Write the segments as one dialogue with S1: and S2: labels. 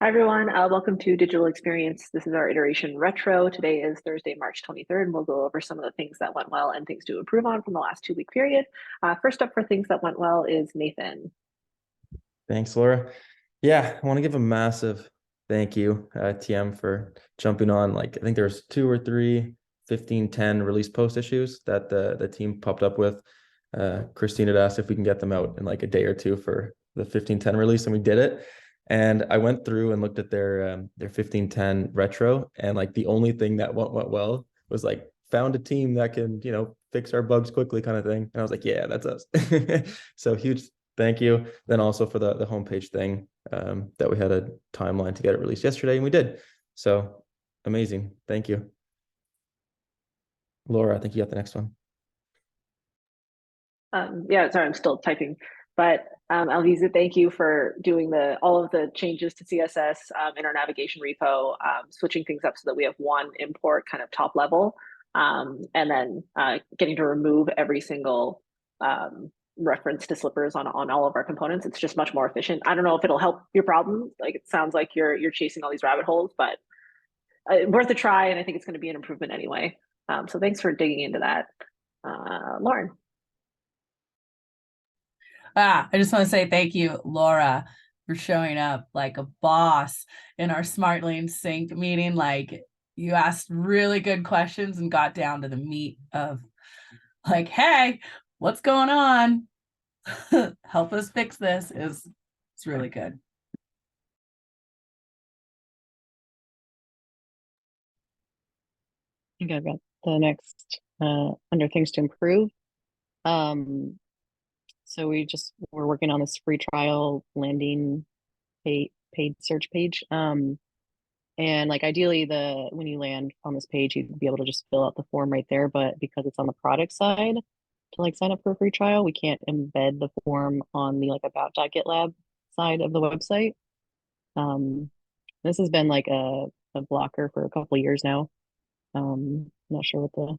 S1: Hi, everyone. Welcome to Digital Experience. This is our iteration retro. Today is Thursday, March 23rd, and we'll go over some of the things that went well and things to improve on from the last 2-week period. First up for things that went well is Nathan.
S2: Thanks, Laura. Yeah, I want to give a massive thank you, TM, for jumping on. Like, I think there's two or three 1510 release post issues that the team popped up with. Christine had asked if we can get them out in like a day or two for the 1510 release, and we did it. And I went through and looked at their 1510 retro, and like the only thing that went well was like found a team that can, fix our bugs quickly kind of thing. And I was like, yeah, that's us. So huge thank you. Then also for the homepage thing, that we had a timeline to get it released yesterday, and we did. So amazing. Thank you. Laura, I think you got the next one.
S1: Yeah, sorry, I'm still typing, but Alvisa, thank you for doing all of the changes to CSS in our navigation repo, switching things up so that we have one import kind of top level, and then getting to remove every single reference to slippers on all of our components. It's just much more efficient. I don't know if it'll help your problem. Like it sounds like you're chasing all these rabbit holes, but worth a try, and I think it's going to be an improvement anyway. So thanks for digging into that, Lauren.
S3: I just want to say thank you, Laura, for showing up like a boss in our SmartLane Sync meeting. Like you asked really good questions and got down to the meat of like, hey, what's going on? Help us fix this. It's really good.
S4: I think I've got the next under things to improve. So we're working on this free trial landing paid search page. And like ideally when you land on this page, you'd be able to just fill out the form right there. But because it's on the product side to like sign up for a free trial, we can't embed the form on the like about.gitlab side of the website. This has been like a blocker for a couple of years now. Not sure what the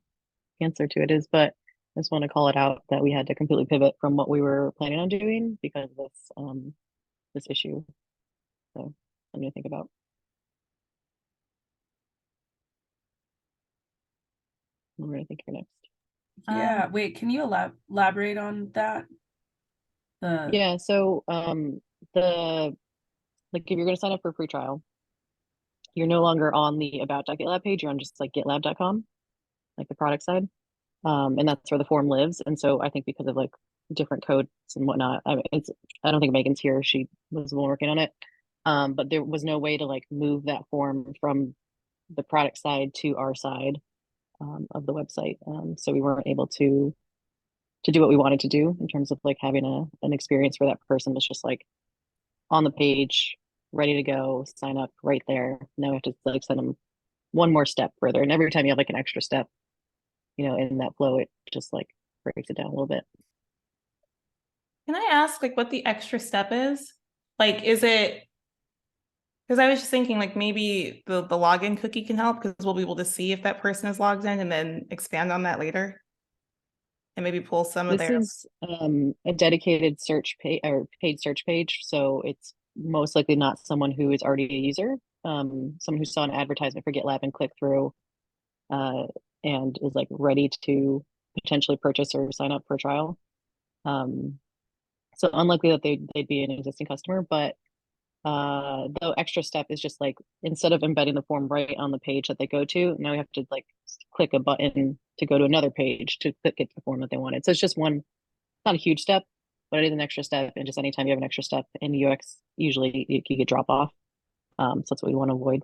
S4: answer to it is, but I just want to call it out that we had to completely pivot from what we were planning on doing because of this issue. So I'm gonna think about. We're gonna think you're next.
S3: Yeah. Wait, can you elaborate on that?
S4: Yeah. So the like if you're gonna sign up for a free trial, you're no longer on the about.gitlab page. You're on just like gitlab.com, like the product side. And that's where the form lives. And so I think because of like different codes and whatnot, I don't think Megan's here. She was the one working on it. But there was no way to like move that form from the product side to our side of the website. So we weren't able to do what we wanted to do in terms of like having an experience where that person was just like on the page, ready to go, sign up right there. Now we have to like send them one more step further. And every time you have like an extra step, in that flow, it just like breaks it down a little bit.
S5: Can I ask like what the extra step is? Like, is it, because I was just thinking like maybe the login cookie can help because we'll be able to see if that person is logged in and then expand on that later. And maybe pull some of
S4: This
S5: their.
S4: is a dedicated search page or paid search page. So it's most likely not someone who is already a user. Someone who saw an advertisement for GitLab and clicked through and is like ready to potentially purchase or sign up for a trial. So unlikely that they'd be an existing customer, but the extra step is just like instead of embedding the form right on the page that they go to, now we have to like click a button to go to another page to get the form that they wanted. So it's just one, not a huge step, but it is an extra step. And just anytime you have an extra step in UX, usually you get drop off. So that's what we want to avoid.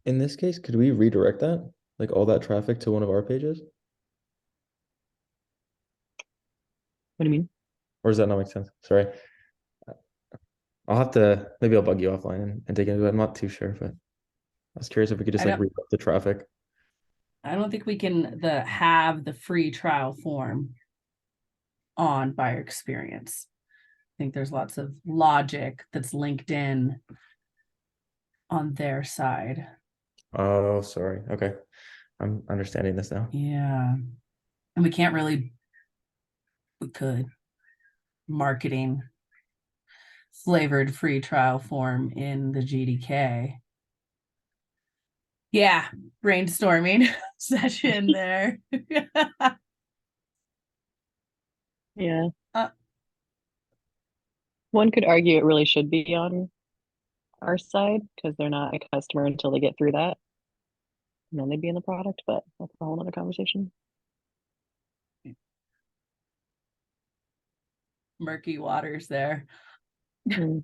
S2: In this case, could we redirect that, like all that traffic to one of our pages?
S4: What do you mean?
S2: Or does that not make sense? Sorry. Maybe I'll bug you offline and dig into it. I'm not too sure, but I was curious if we could just like reroute the traffic.
S3: I don't think we can have the free trial form on buyer experience. I think there's lots of logic that's linked in on their side.
S2: Oh, sorry. Okay. I'm understanding this now.
S3: Yeah. And we could marketing. flavored free trial form in the GDK. Yeah, brainstorming session there.
S4: Yeah.
S3: Uh,
S4: One could argue it really should be on our side because they're not a customer until they get through that. And then they'd be in the product, but that's a whole other conversation.
S3: Murky waters there.
S4: Mm.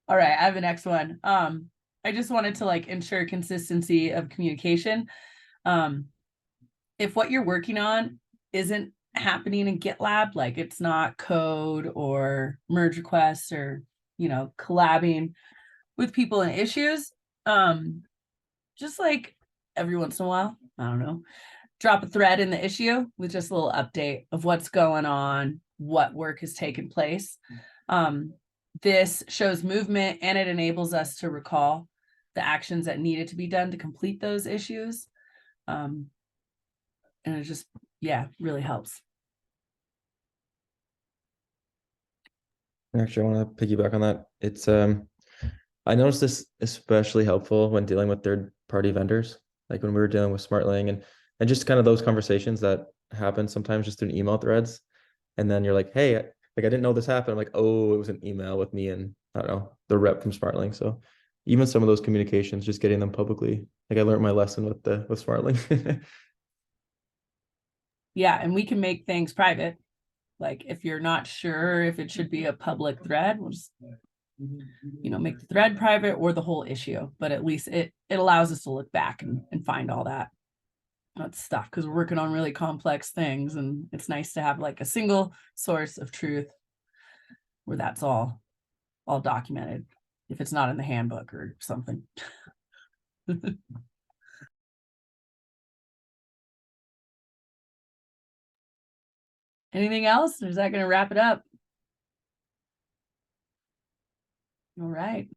S3: All right, I have the next one. I just wanted to like ensure consistency of communication. If what you're working on isn't happening in GitLab, like it's not code or merge requests or, you know, collabing with people in issues, just like every once in a while, I don't know, drop a thread in the issue with just a little update of what's going on, what work has taken place. This shows movement and it enables us to recall the actions that needed to be done to complete those issues. And it just, yeah, really helps.
S2: Actually, I want to piggyback on that. It's I noticed this especially helpful when dealing with third-party vendors, like when we were dealing with SmartLing and just kind of those conversations that happen sometimes just in email threads. And then you're like, hey, like I didn't know this happened. I'm like, oh, it was an email with me and I don't know, the rep from SmartLink. So even some of those communications, just getting them publicly. Like I learned my lesson with SmartLink.
S3: Yeah, and we can make things private. Like if you're not sure if it should be a public thread, we'll just, you know, make the thread private or the whole issue. But at least it allows us to look back and find all that stuff because we're working on really complex things, and it's nice to have like a single source of truth where that's all documented if it's not in the handbook or something. Anything else? Or is that going to wrap it up? All right.